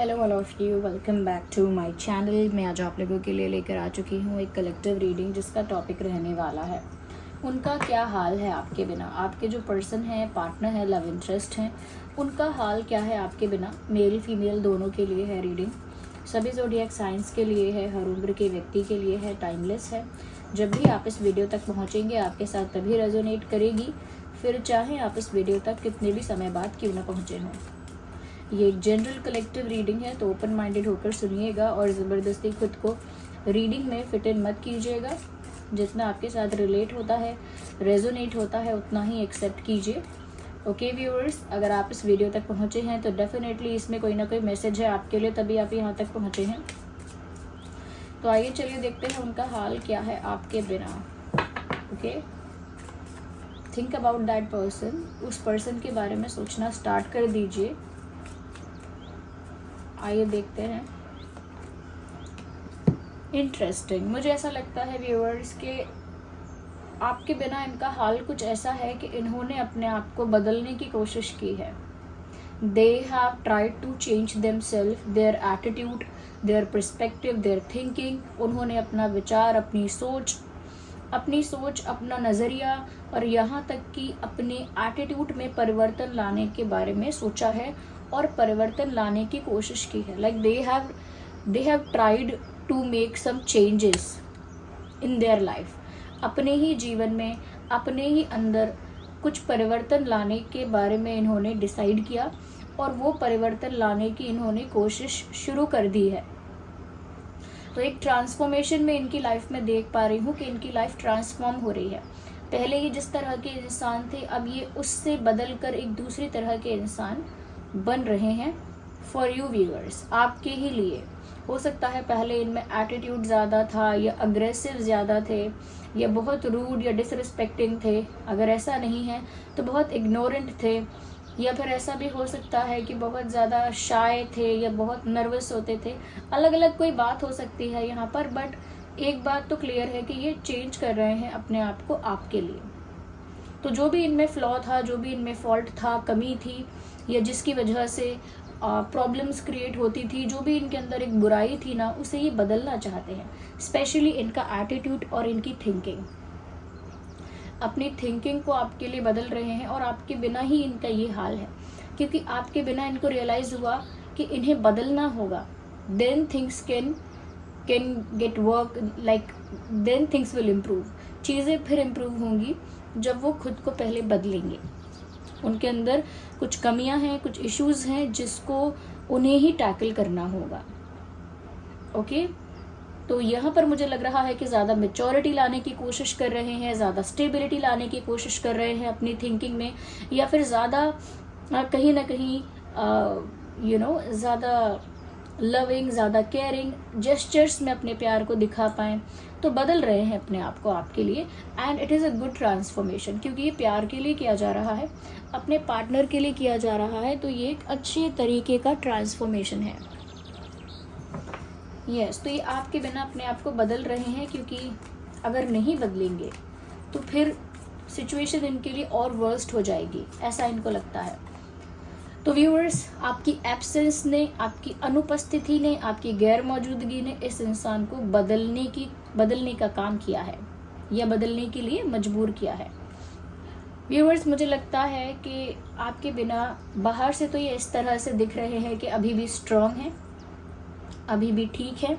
Hello all of you, welcome back to my channel. मैं आज आप लोगों के लिए लेकर आ चुकी हूँ एक कलेक्टिव रीडिंग जिसका टॉपिक रहने वाला है उनका क्या हाल है आपके बिना। आपके जो पर्सन है, पार्टनर है, लव इंटरेस्ट हैं, उनका हाल क्या है आपके बिना। मेल फीमेल दोनों के लिए है रीडिंग, सभी ज़ोडिएक साइंस के लिए है, हर उम्र के व्यक्ति के लिए है, टाइमलेस है। जब भी आप इस वीडियो तक पहुँचेंगे आपके साथ तभी रेजोनेट करेगी, फिर चाहे आप इस वीडियो तक कितने भी समय बाद क्यों ना पहुँचे हों। ये एक जनरल कलेक्टिव रीडिंग है, तो ओपन माइंडेड होकर सुनिएगा और ज़बरदस्ती खुद को रीडिंग में फिट इन मत कीजिएगा। जितना आपके साथ रिलेट होता है, रेजोनेट होता है, उतना ही एक्सेप्ट कीजिए। ओके व्यूअर्स, अगर आप इस वीडियो तक पहुँचे हैं तो डेफिनेटली इसमें कोई ना कोई मैसेज है आपके लिए, तभी आप यहाँ तक पहुँचे हैं। तो आइए चलिए देखते हैं उनका हाल क्या है आपके बिना। Okay, think about that person. उस पर्सन के बारे में सोचना स्टार्ट कर दीजिए। आइए देखते हैं। इंटरेस्टिंग, मुझे ऐसा लगता है व्यूअर्स के आपके बिना इनका हाल कुछ ऐसा है कि इन्होंने अपने आप को बदलने की कोशिश की है। They have tried to change themselves, their attitude, their perspective, their thinking. उन्होंने अपना विचार, अपनी सोच, अपना नज़रिया और यहाँ तक कि अपने एटीट्यूड में परिवर्तन लाने के बारे में सोचा है और परिवर्तन लाने की कोशिश की है। Like they have tried to make some changes in their life. अपने ही जीवन में, अपने ही अंदर कुछ परिवर्तन लाने के बारे में इन्होंने डिसाइड किया और वो परिवर्तन लाने की इन्होंने कोशिश शुरू कर दी है। तो एक ट्रांसफॉर्मेशन में इनकी लाइफ में देख पा रही हूँ कि इनकी लाइफ ट्रांसफॉर्म हो रही है। पहले ये जिस तरह के इंसान थे, अब ये उससे बदल कर एक दूसरी तरह के इंसान बन रहे हैं। फॉर यू व्यूअर्स, आपके ही लिए। हो सकता है पहले इनमें एटीट्यूड ज़्यादा था, या अग्रेसिव ज़्यादा थे, या बहुत रूड या डिसरिस्पेक्टिंग थे। अगर ऐसा नहीं है तो बहुत इग्नोरेंट थे, या फिर ऐसा भी हो सकता है कि बहुत ज़्यादा शाय थे या बहुत नर्वस होते थे। अलग अलग कोई बात हो सकती है यहाँ पर, बट एक बात तो क्लियर है कि ये चेंज कर रहे हैं अपने आप को आपके लिए। तो जो भी इनमें फ्लॉ था, जो भी इनमें फॉल्ट था, कमी थी, या जिसकी वजह से प्रॉब्लम्स क्रिएट होती थी, जो भी इनके अंदर एक बुराई थी ना, उसे ये बदलना चाहते हैं। स्पेशली इनका एटीट्यूड और इनकी थिंकिंग, अपनी थिंकिंग को आपके लिए बदल रहे हैं और आपके बिना ही इनका ये हाल है। क्योंकि आपके बिना इनको रियलाइज़ हुआ कि इन्हें बदलना होगा। Then things can get work, like then things will improve. चीज़ें फिर इम्प्रूव होंगी जब वो खुद को पहले बदलेंगे। उनके अंदर कुछ कमियां हैं, कुछ इश्यूज हैं जिसको उन्हें ही टैकल करना होगा। ओके, तो यहाँ पर मुझे लग रहा है कि ज़्यादा मैच्योरिटी लाने की कोशिश कर रहे हैं, ज़्यादा स्टेबिलिटी लाने की कोशिश कर रहे हैं अपनी थिंकिंग में, या फिर ज़्यादा कहीं ना कहीं ज़्यादा लविंग, ज़्यादा केयरिंग जेस्चर्स में अपने प्यार को दिखा पाएँ। तो बदल रहे हैं अपने आप को आपके लिए, and it is a good transformation. क्योंकि ये प्यार के लिए किया जा रहा है, अपने पार्टनर के लिए किया जा रहा है, तो ये एक अच्छे तरीके का ट्रांसफॉर्मेशन है। तो ये आपके बिना अपने आप को बदल रहे हैं, क्योंकि अगर नहीं बदलेंगे तो फिर सिचुएशन इनके लिए और वर्स्ट हो जाएगी, ऐसा इनको लगता है। तो व्यूअर्स, आपकी एब्सेंस ने, आपकी अनुपस्थिति ने, आपकी गैर मौजूदगी ने इस इंसान को बदलने का काम किया है, या बदलने के लिए मजबूर किया है। व्यूअर्स, मुझे लगता है कि आपके बिना बाहर से तो ये इस तरह से दिख रहे हैं कि अभी भी स्ट्रांग हैं, अभी भी ठीक है,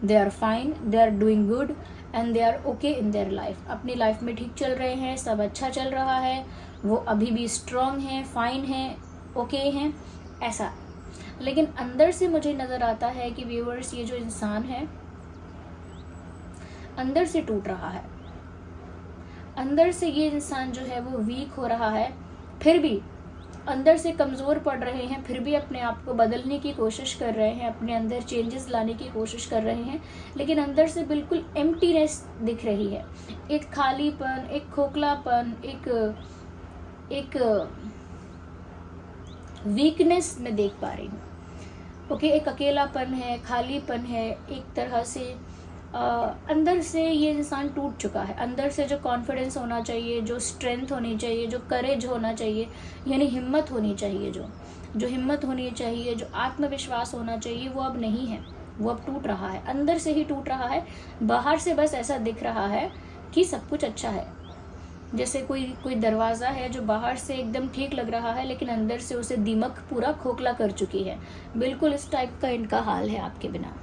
they are fine, they are doing good and they are okay in their life. अपनी लाइफ में ठीक चल रहे हैं, सब अच्छा चल रहा है, वो अभी भी स्ट्रांग हैं, फाइन हैं, ओके हैं, ऐसा। लेकिन अंदर से मुझे नज़र आता है कि व्यूअर्स, ये जो इंसान है अंदर से टूट रहा है। अंदर से ये इंसान जो है वो वीक हो रहा है, फिर भी अंदर से कमज़ोर पड़ रहे हैं, फिर भी अपने आप को बदलने की कोशिश कर रहे हैं, अपने अंदर चेंजेस लाने की कोशिश कर रहे हैं, लेकिन अंदर से बिल्कुल एम्प्टीनेस दिख रही है। एक खालीपन, एक खोखलापन, एक वीकनेस मैं देख पा रही हूँ। ओके, एक अकेलापन है, खालीपन है, एक तरह से अंदर से ये इंसान टूट चुका है। अंदर से जो कॉन्फिडेंस होना चाहिए, जो स्ट्रेंथ होनी चाहिए, जो करेज होना चाहिए, यानी हिम्मत होनी चाहिए, जो हिम्मत होनी चाहिए, जो आत्मविश्वास होना चाहिए, वो अब नहीं है। वो अब टूट रहा है, अंदर से ही टूट रहा है। बाहर से बस ऐसा दिख रहा है कि सब कुछ अच्छा है, जैसे कोई दरवाज़ा है जो बाहर से एकदम ठीक लग रहा है, लेकिन अंदर से उसे दीमक पूरा खोखला कर चुकी है। बिल्कुल इस टाइप का इनका हाल है आपके बिना।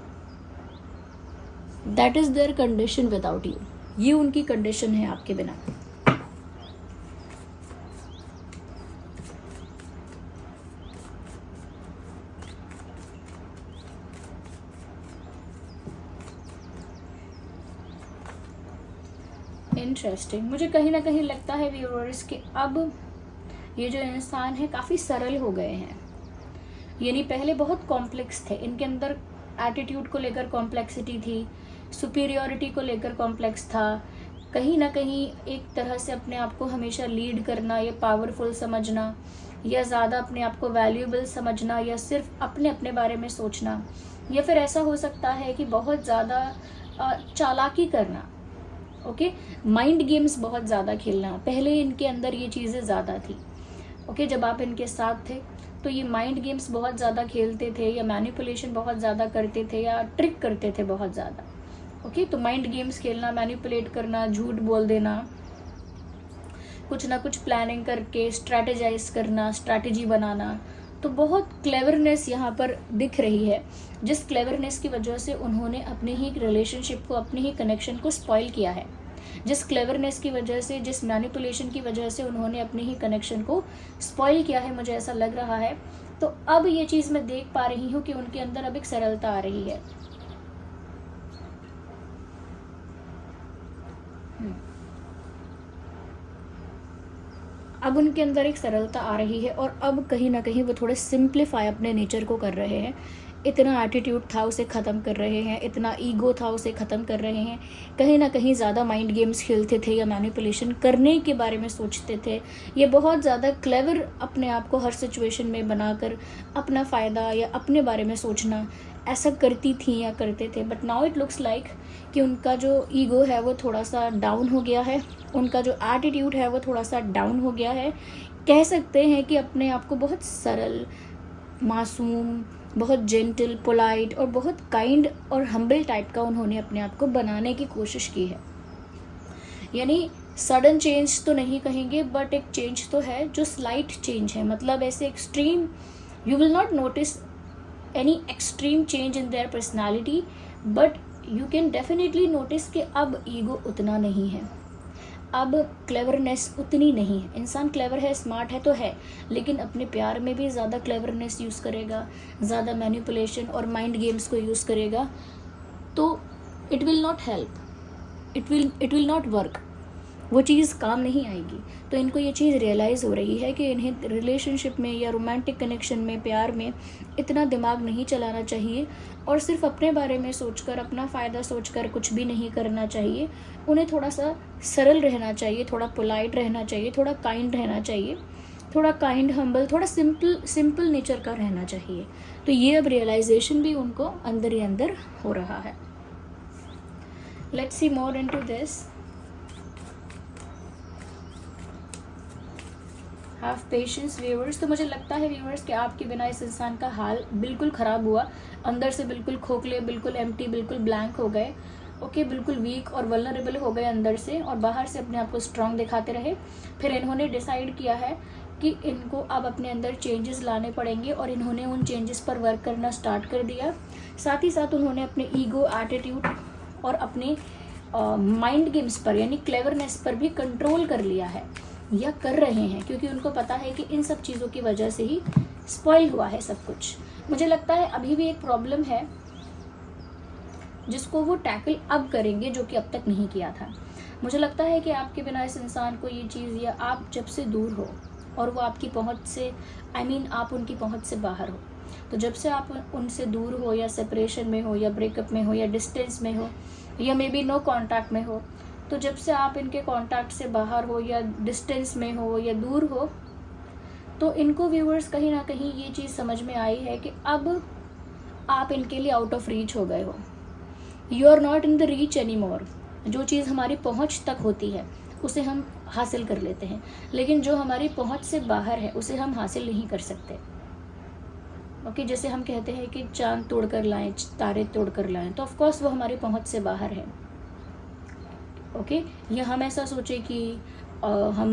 That is there condition without you. ये उनकी कंडीशन है आपके बिना। इंटरेस्टिंग। मुझे कहीं ना कहीं लगता है व्यूअर्स कि अब ये जो इंसान है काफ़ी सरल हो गए हैं। यानी पहले बहुत कॉम्प्लेक्स थे, इनके अंदर एटीट्यूड को लेकर कॉम्प्लेक्सिटी थी, सुपीरियरिटी को लेकर कॉम्प्लेक्स था, कहीं ना कहीं एक तरह से अपने आप को हमेशा लीड करना या पावरफुल समझना या ज़्यादा अपने आप को वैल्यूएबल समझना या सिर्फ अपने अपने बारे में सोचना, या फिर ऐसा हो सकता है कि बहुत ज़्यादा चालाकी करना। ओके, माइंड गेम्स बहुत ज़्यादा खेलना, पहले इनके अंदर ये चीज़ें ज़्यादा थी। ओके, जब आप इनके साथ थे तो ये माइंड गेम्स बहुत ज़्यादा खेलते थे, या मैनिपुलेशन बहुत ज़्यादा करते थे, या ट्रिक करते थे बहुत ज़्यादा। ओके, तो माइंड गेम्स खेलना, मैनिपुलेट करना, झूठ बोल देना, कुछ ना कुछ प्लानिंग करके स्ट्रैटेजाइज करना, स्ट्रैटेजी बनाना, तो बहुत क्लेवरनेस यहाँ पर दिख रही है, जिस क्लेवरनेस की वजह से उन्होंने अपने ही रिलेशनशिप को, अपने ही कनेक्शन को स्पॉइल किया है, जिस क्लेवरनेस की वजह से, जिस मैनिपुलेशन की वजह से उन्होंने अपने ही कनेक्शन को स्पॉइल किया है, मुझे ऐसा लग रहा है। तो अब ये चीज़ मैं देख पा रही हूँ कि उनके अंदर अब एक सरलता आ रही है। अब उनके अंदर एक सरलता आ रही है, और अब कहीं ना कहीं वो थोड़े सिंप्लीफाई अपने नेचर को कर रहे हैं। इतना एटीट्यूड था उसे ख़त्म कर रहे हैं, इतना ईगो था उसे ख़त्म कर रहे हैं। कहीं ना कहीं ज़्यादा माइंड गेम्स खेलते थे या मैनिपुलेशन करने के बारे में सोचते थे। ये बहुत ज़्यादा क्लेवर अपने आप को हर सिचुएशन में बनाकर अपना फ़ायदा या अपने बारे में सोचना ऐसा करती थी या करते थे। But now it looks like कि उनका जो ईगो है वो थोड़ा सा डाउन हो गया है, उनका जो एटीट्यूड है वो थोड़ा सा डाउन हो गया है। कह सकते हैं कि अपने आप को बहुत सरल, मासूम, बहुत जेंटल, पोलाइट और बहुत काइंड और हम्बल टाइप का उन्होंने अपने आप को बनाने की कोशिश की है। यानी सडन चेंज तो नहीं कहेंगे, बट एक चेंज तो है जो स्लाइट चेंज है। मतलब ऐसे extreme, you will not notice any extreme change in their personality, but you can definitely notice कि अब ईगो उतना नहीं है, अब क्लेवरनेस उतनी नहीं है। इंसान क्लेवर है, स्मार्ट है तो है, लेकिन अपने प्यार में भी ज़्यादा क्लेवरनेस यूज़ करेगा, ज़्यादा मैनिपुलेशन और माइंड गेम्स को यूज़ करेगा, तो it will not help, it will not work, वो चीज़ काम नहीं आएगी। तो इनको ये चीज़ रियलाइज़ हो रही है कि इन्हें रिलेशनशिप में या रोमांटिक कनेक्शन में, प्यार में इतना दिमाग नहीं चलाना चाहिए, और सिर्फ अपने बारे में सोचकर, अपना फ़ायदा सोचकर कुछ भी नहीं करना चाहिए। उन्हें थोड़ा सा सरल रहना चाहिए, थोड़ा पोलाइट रहना चाहिए, थोड़ा काइंड रहना चाहिए, थोड़ा काइंड, हम्बल, थोड़ा सिंपल नेचर का रहना चाहिए। तो ये अब रियलाइजेशन भी उनको अंदर ही अंदर हो रहा है। Let's see more into this. Have patience viewers. तो मुझे लगता है व्यूअर्स कि आपके बिना इस इंसान का हाल बिल्कुल ख़राब हुआ, अंदर से बिल्कुल खोखले, बिल्कुल एम्प्टी, बिल्कुल ब्लैंक हो गए। ओके, बिल्कुल वीक और वल्नरेबल हो गए अंदर से, और बाहर से अपने आप को स्ट्रांग दिखाते रहे। फिर इन्होंने डिसाइड किया है कि इनको अब अपने अंदर चेंजेस लाने पड़ेंगे, और इन्होंने उन चेंजेस पर वर्क करना स्टार्ट कर दिया। साथ ही साथ उन्होंने अपने ईगो, एटीट्यूड और अपने माइंड गेम्स पर यानी क्लेवरनेस पर भी कंट्रोल कर लिया है या कर रहे हैं, क्योंकि उनको पता है कि इन सब चीज़ों की वजह से ही स्पॉइल हुआ है सब कुछ। मुझे लगता है अभी भी एक प्रॉब्लम है जिसको वो टैकल अब करेंगे, जो कि अब तक नहीं किया था। मुझे लगता है कि आपके बिना इस इंसान को ये चीज़, या आप जब से दूर हो और वो आपकी पहुंच से, आप उनकी पहुंच से बाहर हो, तो जब से आप उनसे दूर हो, या सेपरेशन में हो, या ब्रेकअप में हो, या डिस्टेंस में हो, या मे बी नो कॉन्टैक्ट में हो, तो जब से आप इनके कांटेक्ट से बाहर हो, या डिस्टेंस में हो, या दूर हो, तो इनको व्यूअर्स कहीं ना कहीं ये चीज़ समझ में आई है कि अब आप इनके लिए आउट ऑफ रीच हो गए हो। You are not in the reach any more. जो चीज़ हमारी पहुंच तक होती है उसे हम हासिल कर लेते हैं, लेकिन जो हमारी पहुंच से बाहर है उसे हम हासिल नहीं कर सकते। ओके, जैसे हम कहते हैं कि चांद तोड़ कर लाएं, तारे तोड़ कर लाएं, तो ऑफकोर्स वो हमारी पहुंच से बाहर है। ओके, या हम ऐसा सोचे कि हम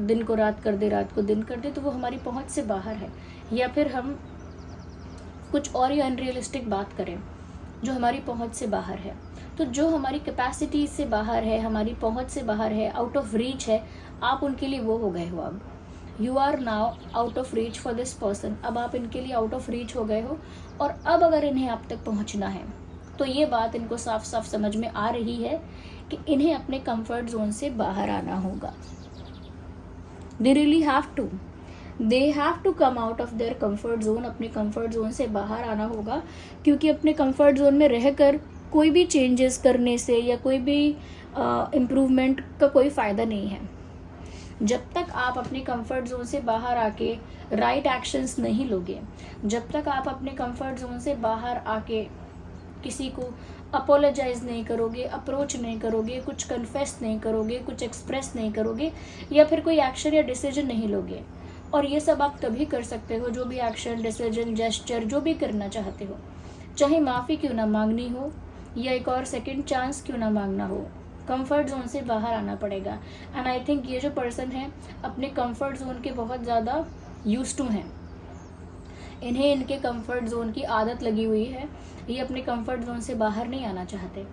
दिन को रात कर दे, रात को दिन कर दे, तो वो हमारी पहुंच से बाहर है। या फिर हम कुछ और ही अनरियलिस्टिक बात करें जो हमारी पहुंच से बाहर है। तो जो हमारी कैपेसिटी से बाहर है, हमारी पहुंच से बाहर है, आउट ऑफ रीच है, आप उनके लिए वो हो गए हो। अब you are now out of reach for this person. अब आप इनके लिए आउट ऑफ रीच हो गए हो, और अब अगर इन्हें आप तक पहुंचना है तो ये बात इनको साफ साफ समझ में आ रही है कि इन्हें अपने कंफर्ट जोन से बाहर आना होगा। They really have to, they have to come out of their comfort zone. अपने कंफर्ट जोन से बाहर आना होगा, क्योंकि अपने कंफर्ट जोन में रहकर कोई भी चेंजेस करने से या कोई भी इम्प्रूवमेंट का कोई फ़ायदा नहीं है। जब तक आप अपने कंफर्ट जोन से बाहर आके राइट एक्शंस नहीं लोगे, जब तक आप अपने कंफर्ट जोन से बाहर आके किसी को अपोलोजाइज नहीं करोगे, अप्रोच नहीं करोगे, कुछ कन्फेस नहीं करोगे, कुछ एक्सप्रेस नहीं करोगे, या फिर कोई एक्शन या डिसीजन नहीं लोगे। और ये सब आप तभी कर सकते हो, जो भी एक्शन, डिसीजन, जेस्चर जो भी करना चाहते हो, चाहे माफ़ी क्यों ना मांगनी हो या एक और सेकंड चांस क्यों ना मांगना हो, कंफर्ट जोन से बाहर आना पड़ेगा। एंड आई थिंक ये जो पर्सन है अपने कंफर्ट जोन के बहुत ज़्यादा यूज्ड टू हैं। इन्हें इनके कंफर्ट जोन की आदत लगी हुई है, ये अपने कंफर्ट जोन से बाहर नहीं आना चाहते।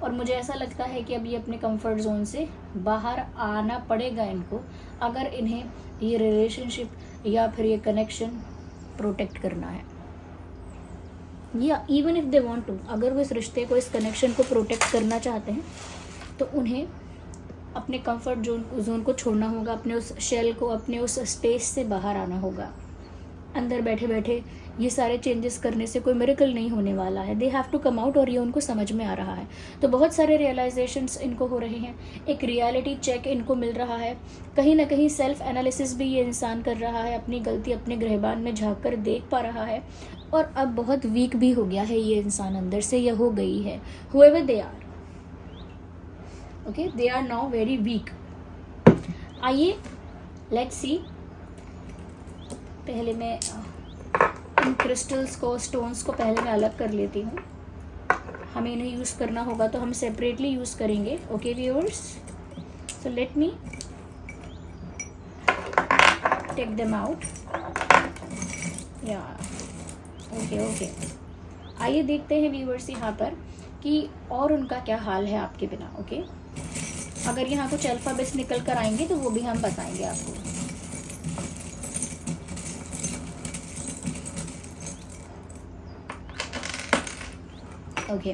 और मुझे ऐसा लगता है कि अब ये अपने कंफर्ट जोन से बाहर आना पड़ेगा इनको, अगर इन्हें ये रिलेशनशिप या फिर ये कनेक्शन प्रोटेक्ट करना है। या even if they want to, अगर वो इस रिश्ते को, इस कनेक्शन को प्रोटेक्ट करना चाहते हैं, तो उन्हें अपने कंफर्ट जोन को छोड़ना होगा, अपने उस शेल को, अपने उस स्पेस से बाहर आना होगा। अंदर बैठे बैठे ये सारे चेंजेस करने से कोई मिरेकल नहीं होने वाला है। They have to come out, और ये उनको समझ में आ रहा है। तो बहुत सारे रियलाइजेशंस इनको हो रहे हैं, एक रियलिटी चेक इनको मिल रहा है, कहीं ना कहीं सेल्फ एनालिसिस भी ये इंसान कर रहा है, अपनी गलती अपने गृहबान में झाँक कर देख पा रहा है, और अब बहुत वीक भी हो गया है ये इंसान अंदर से, या हो गई है। However they are, okay, they are now very weak. आइए लेट्स सी। पहले मैं इन क्रिस्टल्स को, स्टोन्स को पहले मैं अलग कर लेती हूँ। हमें इन्हें यूज़ करना होगा तो हम सेपरेटली यूज़ करेंगे। Okay viewers, so let me take them out. या ओके, आइए देखते हैं व्यूअर्स यहाँ पर कि और उनका क्या हाल है आपके बिना। ओके, अगर यहाँ कुछ अल्फ़ाबेट्स निकल कर आएंगे तो वो भी हम बताएंगे आपको। ओके,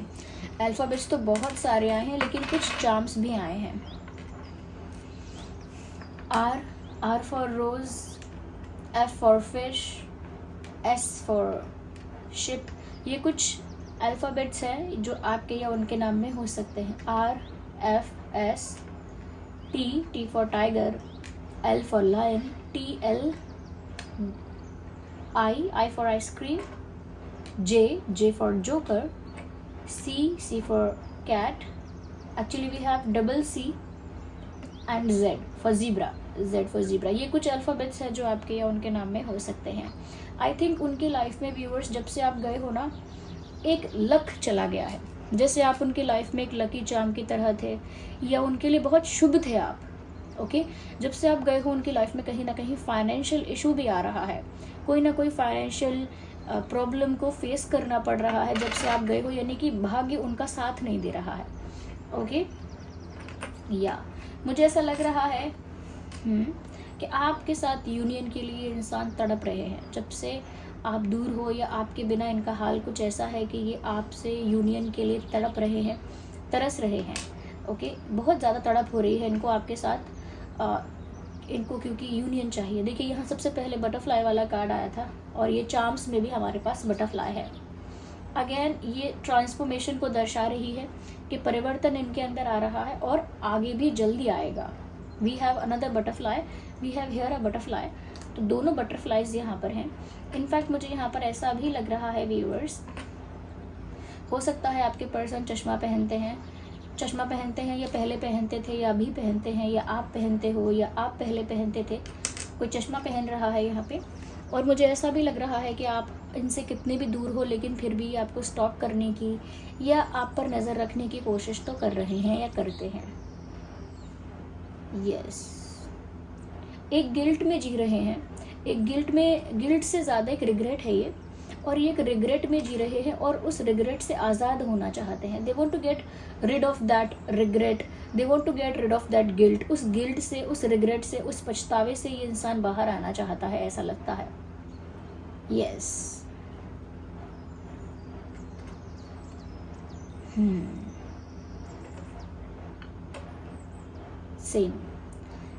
अल्फ़ाबेट्स तो बहुत सारे आए हैं, लेकिन कुछ चार्म्स भी आए हैं। R for rose, F for fish, S for ship. ये कुछ अल्फ़ाबेट्स हैं जो आपके या उनके नाम में हो सकते हैं। R, F, S, T for tiger, L for lion, T L, I for ice cream, J for joker, C for cat. Actually we have double C and Z for zebra। ये कुछ अल्फ़ाबेट्स हैं जो आपके या उनके नाम में हो सकते हैं। आई थिंक उनकी लाइफ में व्यूअर्स, जब से आप गए हो ना, एक लक चला गया है। जैसे आप उनकी लाइफ में एक लकी चार्म की तरह थे, या उनके लिए बहुत शुभ थे आप। ओके, जब से आप गए हो उनकी लाइफ में कहीं ना कहीं फाइनेंशियल इशू भी आ रहा है, कोई ना कोई फाइनेंशियल प्रॉब्लम को फेस करना पड़ रहा है जब से आप गए हो, यानी कि भाग्य उनका साथ नहीं दे रहा है। ओके, या मुझे ऐसा लग रहा है कि आपके साथ यूनियन के लिए इंसान तड़प रहे हैं। जब से आप दूर हो या आपके बिना इनका हाल कुछ ऐसा है कि ये आपसे यूनियन के लिए तड़प रहे हैं, तरस रहे हैं। ओके, बहुत ज़्यादा तड़प हो रही है इनको आपके साथ, इनको क्योंकि यूनियन चाहिए। देखिए यहाँ सबसे पहले बटरफ्लाई वाला कार्ड आया था, और ये चार्म्स में भी हमारे पास बटरफ्लाई है। अगेन ये ट्रांसफॉर्मेशन को दर्शा रही है कि परिवर्तन इनके अंदर आ रहा है, और आगे भी जल्दी आएगा। We have another butterfly, we have here a butterfly. तो दोनों बटरफ्लाइज यहाँ पर हैं। इनफैक्ट मुझे यहाँ पर ऐसा भी लग रहा है व्यूअर्स, हो सकता है आपके पर्सन चश्मा पहनते हैं या पहले पहनते थे या अभी पहनते हैं, या आप पहनते हो या आप पहले पहनते थे, कोई चश्मा पहन रहा है यहाँ पे। और मुझे ऐसा भी लग रहा है कि आप इनसे कितने भी दूर हो लेकिन फिर भी आपको स्टॉक करने की या आप पर नज़र रखने की कोशिश तो कर रहे हैं या करते हैं। यस, एक गिल्ट में जी रहे हैं, एक गिल्ट से ज़्यादा एक रिग्रेट है ये, और ये एक रिग्रेट में जी रहे हैं और उस रिग्रेट से आज़ाद होना चाहते हैं। They want to get rid of that regret, they want to get rid of that guilt. उस गिल्ट से, उस रिग्रेट से, उस पछतावे से ये इंसान बाहर आना चाहता है, ऐसा लगता है। Yes, same.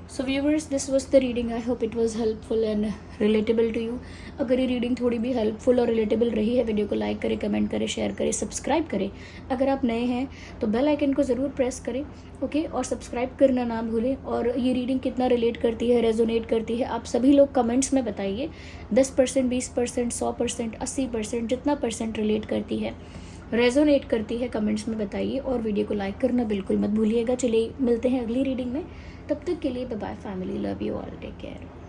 So viewers, this was the reading. I hope it was helpful and relatable to you. अगर ये रीडिंग थोड़ी भी हेल्पफुल और रिलेटेबल रही है, वीडियो को लाइक करें, कमेंट करें, शेयर करें, सब्सक्राइब करें। अगर आप नए हैं तो बेल आइकन को ज़रूर प्रेस करें, ओके, और सब्सक्राइब करना ना भूलें। और ये रीडिंग कितना रिलेट करती है, रेजोनेट करती है, आप सभी लोग कमेंट्स में बताइए। 10%, 20%, 100%, 80%, जितना परसेंट रिलेट करती है, रेजोनेट करती है, कमेंट्स में बताइए। और वीडियो को लाइक करना बिल्कुल मत भूलिएगा। चलिए मिलते हैं अगली रीडिंग में, तब तक के लिए bye bye family, love you all, take care.